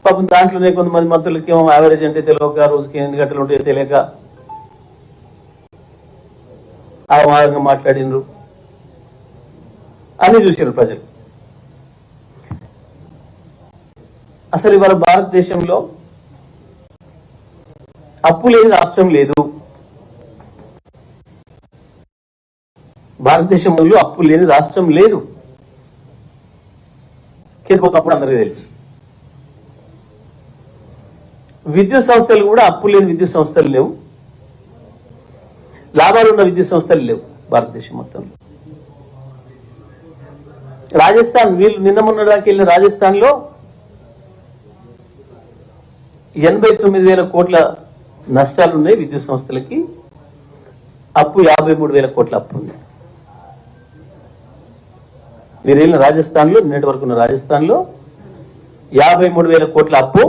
పాపం దాంట్లోనే కొంతమంది మంత్రులకి ఏమో యావరేజ్ అంటే తెలియక రోజుకి 8 గంటలు ఉంటాయో తెలియక అవమానంగా మాట్లాడినరు అని చూసారు ప్రజలు. అసలు ఇవాళ భారతదేశంలో అప్పు లేని రాష్ట్రం లేదు. భారతదేశంలో అప్పు లేని రాష్ట్రం లేదు. ఒకప్పుడు అందరికీ తెలుసు. విద్యుత్ సంస్థలు కూడా అప్పు లేని విద్యుత్ సంస్థలు లేవు, లాభాలు ఉన్న విద్యుత్ సంస్థలు లేవు భారతదేశం మొత్తంలో. రాజస్థాన్, వీళ్ళు నిన్న మొన్న దాకా వెళ్ళిన రాజస్థాన్ లో 89,000 కోట్ల నష్టాలు ఉన్నాయి విద్యుత్ సంస్థలకి. అప్పు 53,000 కోట్ల అప్పు ఉంది. మీరు వెళ్ళిన రాజస్థాన్ లో, నిన్నటి వరకు ఉన్న రాజస్థాన్ లో 53,000 కోట్ల అప్పు,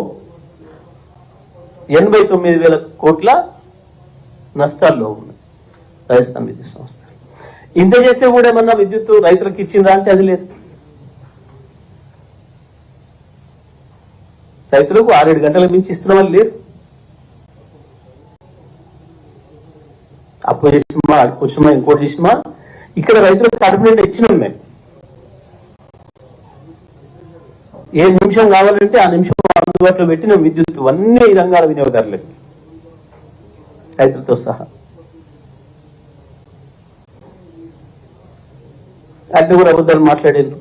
89,000 కోట్ల నష్టాల్లో ఉన్నాయి రాజస్థాన్ విద్యుత్ సంస్థ. ఇంత చేస్తే కూడా ఏమన్నా విద్యుత్ రైతులకు ఇచ్చిందా అంటే అది లేదు. రైతులకు 6-7 గంటలకు మించి ఇస్తున్న వాళ్ళు లేరు. అప్పు చేసిమా, అడుకొచ్చిమా, ఇంకోటి చేసిమా, ఇక్కడ రైతులకు కడుపు నిండా ఇచ్చినాం మేము. ఏ నిమిషం కావాలంటే ఆ నిమిషం అందుబాటులో పెట్టిన విద్యుత్ అన్ని రంగాల వినియోగదారులకి, రైతులతో సహా. అట్లా కూడా అబద్ధాలు మాట్లాడారు,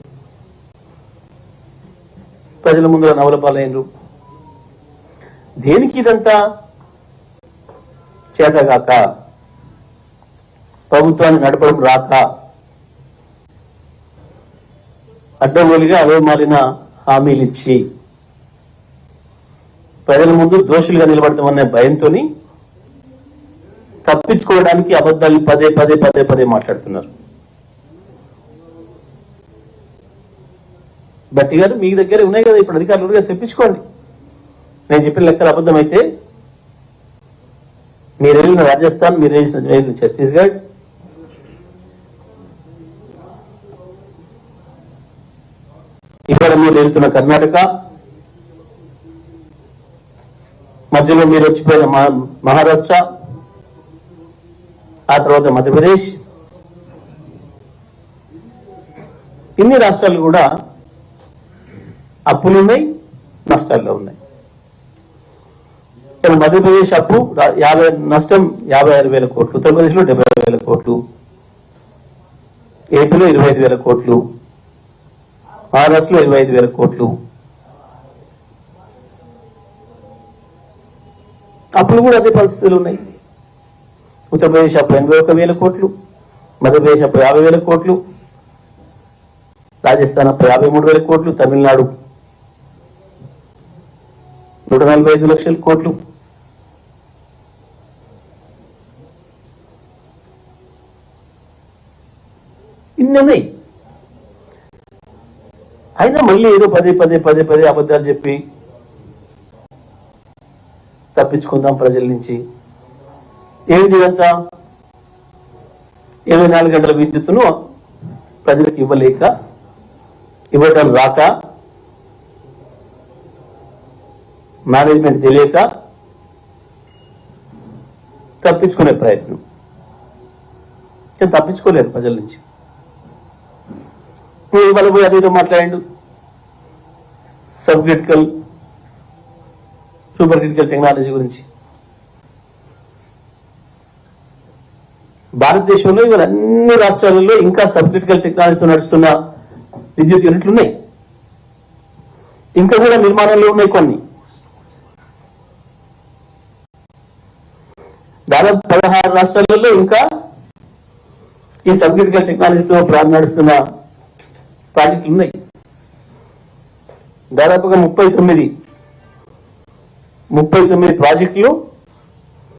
ప్రజల ముందర నవల పాలైనరు. దేనికి ఇదంతా? చేతగాక, ప్రభుత్వాన్ని నడపడం రాక, అడ్డగోలుగా అవమాలిన హామీలు ఇచ్చి ప్రజల ముందు దోషులుగా నిలబడతామనే భయంతో తప్పించుకోవడానికి అబద్ధాలు పదే పదే పదే పదే మాట్లాడుతున్నారు. బట్టి గారు, మీ దగ్గర ఉన్నాయి కదా ఇప్పుడు అధికారులుగా, తెప్పించుకోండి. నేను చెప్పిన లెక్కలు అబద్ధం అయితే మీరు వెళ్ళిన రాజస్థాన్, మీరు వెళ్ళిన ఛత్తీస్గఢ్, ఇక్కడ మీరు వెళ్తున్న కర్ణాటక, మధ్యలో మీరు వచ్చిపోయిన మహారాష్ట్ర, ఆ తర్వాత మధ్యప్రదేశ్, ఇన్ని రాష్ట్రాలు కూడా అప్పులున్నాయి, నష్టాల్లో ఉన్నాయి. ఇక్కడ మధ్యప్రదేశ్ అప్పు నష్టం 56,000 కోట్లు, ఉత్తరప్రదేశ్లో 70,000 కోట్లు, ఏపీలో 25,000 కోట్లు, మహారాష్ట్రలో 25,000 కోట్లు. అప్పులు కూడా అదే పరిస్థితులు ఉన్నాయి. ఉత్తరప్రదేశ్ అప్పు 81,000 కోట్లు, మధ్యప్రదేశ్ అప్పు 50,000 కోట్లు, రాజస్థాన్ అప్పు 53,000 కోట్లు, తమిళనాడు 145 లక్షల కోట్లు. ఇన్ని ఉన్నాయి. అయినా మళ్ళీ ఏదో పదే పదే పదే పదే అబద్ధాలు చెప్పి తప్పించుకుందాం ప్రజల నుంచి. ఏమిటి ఇదంతా? 24 గంటల విద్యుత్తును ప్రజలకు ఇవ్వటం రాక, మేనేజ్మెంట్ తెలియక తప్పించుకునే ప్రయత్నం. తప్పించుకోలేరు ప్రజల నుంచి. ఇవాళ పోయి అదేదో మాట్లాడండు, sub critical, super critical technology గురించి. భారతదేశంలో ఇవాళ అన్ని రాష్ట్రాలలో ఇంకా సబ్ క్రిటికల్ టెక్నాలజీతో నడుస్తున్న విద్యుత్ యూనిట్లు ఉన్నాయి. ఇంకా కూడా నిర్మాణంలో ఉన్నాయి కొన్ని. దాదాపు 16 రాష్ట్రాలలో ఇంకా ఈ సబ్ క్రిటికల్ టెక్నాలజీతో నడుస్తున్న ప్రాజెక్టులు ఉన్నాయి. దాదాపుగా 39 ప్రాజెక్టులు